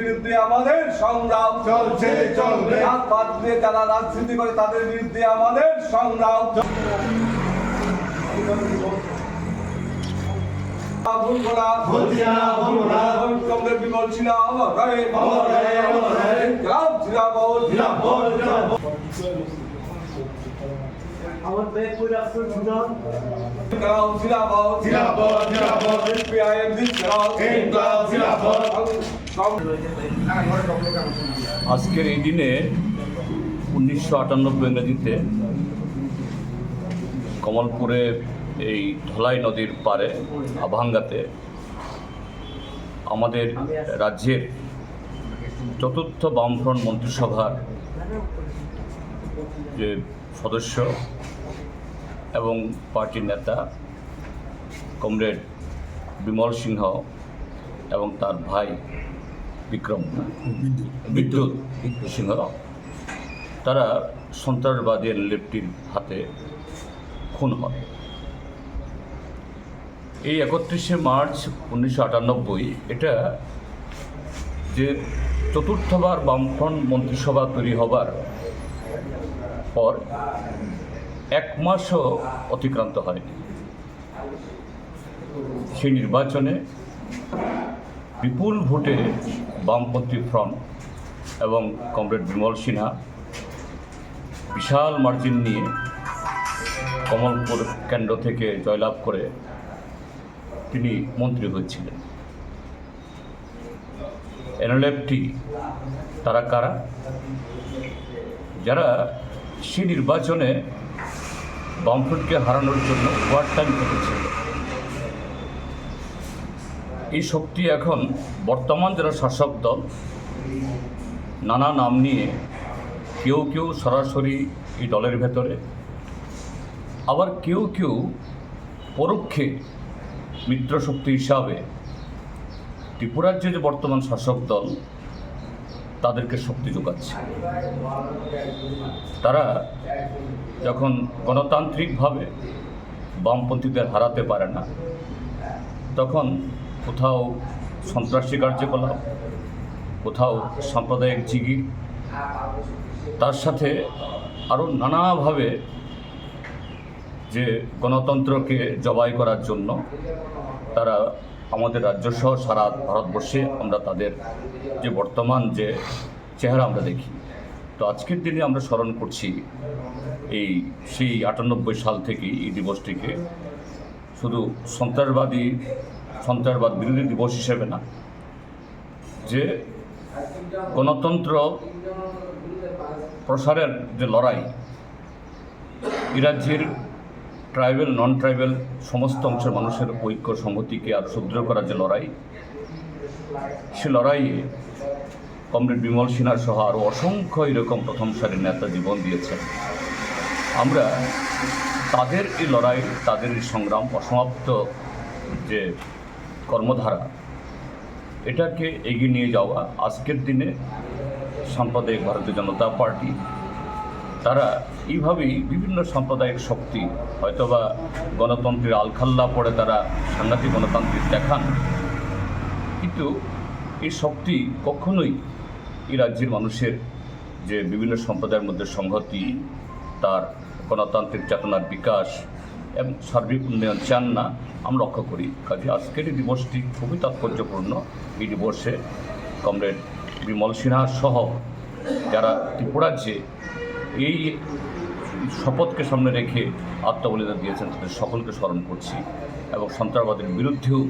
বিরুদ্ধে আমাদের সংগ্রাম চলছে চলবে। হাত বাদ দিয়ে যারা রাজনীতি করে তাদের বিরুদ্ধে আমাদের সংগ্রাম ভুলবো না, বলছি না, ভুলবো না। কমরেড বিমল সিনহা অমর রহে, অমর রহে, অমর রহে। জিন্দাবাদ, জিন্দাবাদ। জিন্দাবাদ, জিন্দাবাদ। আমার ব্যাগ করে আপনার সুনাম জিন্দাবাদ, জিন্দাবাদ। জিন্দাবাদ, জিন্দাবাদ। সিপিআইএম জিন্দাবাদ। ইনকলাব জিন্দাবাদ। আজকের এই দিনে 1998 ইংরেজিতে কমলপুরে এই ধলাই নদীর পারে আভাঙ্গাতে আমাদের রাজ্যের চতুর্থ বামফ্রন্ট মন্ত্রিসভার যে সদস্য এবং পার্টির নেতা কমরেড বিমল সিংহ এবং তার ভাই বিক্রম বিদ্যুৎ সিংহ তারা সন্ত্রাসবাদী লেফটির হাতে খুন হয়। এই 31শে মার্চ 1998 এটা যে চতুর্থবার বামফ্রন্ট মন্ত্রিসভা তৈরি হবার পর এক মাসও অতিক্রান্ত হয়নি। সেই নির্বাচনে বিপুল ভোটে বামপন্থী ফ্রন্ট এবং কমরেড বিমল সিনহা বিশাল মার্জিন নিয়ে কমলপুর কেন্দ্র থেকে জয়লাভ করে তিনি মন্ত্রী হয়েছিলেন। এনএলএফটি তারা কারা? যারা সেই নির্বাচনে বামফ্রন্টকে হারানোর জন্য ওভারটাইম করেছিল। এই শক্তি এখন বর্তমান যারা শাসক দল নানা নাম নিয়ে কেউ কেউ সরাসরি এই দলের ভেতরে, আবার কেউ কেউ পরোক্ষে মিত্রশক্তি হিসাবে ত্রিপুরার যে বর্তমান শাসক দল তাদেরকে শক্তি যোগাচ্ছে। তারা যখন গণতান্ত্রিকভাবে বামপন্থীদের হারাতে পারে না, তখন কোথাও সন্ত্রাসী কার্যকলাপ, কোথাও সাম্প্রদায়িক জিগির, তার সাথে আরও নানাভাবে যে গণতন্ত্রকে জবাই করার জন্য তারা আমাদের রাজ্যসহ সারা ভারতবর্ষে আমরা তাদের যে বর্তমান যে চেহারা আমরা দেখি। তো আজকের দিনে আমরা স্মরণ করছি সেই 98 সাল থেকেই এই দিবসটিকে শুধু সন্ত্রাসবাদ বিরোধী দিবস হিসেবে না, যে গণতন্ত্র প্রসারের যে লড়াই, এই রাজ্যের ট্রাইবেল নন ট্রাইবেল সমস্ত অংশের মানুষের ঐক্য সংহতিকে আরও সুদৃঢ় করার যে লড়াই, সে লড়াইয়ে কমরেড বিমল সিনহা সহ আরও অসংখ্য এরকম প্রথম সারির নেতা জীবন দিয়েছেন। আমরা তাদের এই লড়াই, তাদের এই সংগ্রাম, অসমাপ্ত যে কর্মধারা, এটাকে এগিয়ে নিয়ে যাওয়া আজকের দিনে সাম্প্রদায়িক ভারতীয় জনতা পার্টি তারা এইভাবেই বিভিন্ন সাম্প্রদায়িক শক্তি হয়তোবা গণতন্ত্রের আলখাল্লা পড়ে তারা সাংঘাতিক গণতান্ত্রিক দেখান, কিন্তু এই শক্তি কখনোই এই রাজ্যের মানুষের যে বিভিন্ন সম্প্রদায়ের মধ্যে সংহতি, তার গণতান্ত্রিক চেতনার বিকাশ এবং সার্বিক উন্নয়ন চান না, আমরা লক্ষ্য করি। কাজে আজকের এই দিবসটি খুবই তাৎপর্যপূর্ণ। এই দিবসে কমরেড বিমল সিনহা সহ যারা ত্রিপুরাজ্যে এই শপথকে সামনে রেখে আত্মবলিদান দিয়েছেন তাদের সকলকে স্মরণ করছি এবং সন্ত্রাসবাদের বিরুদ্ধেও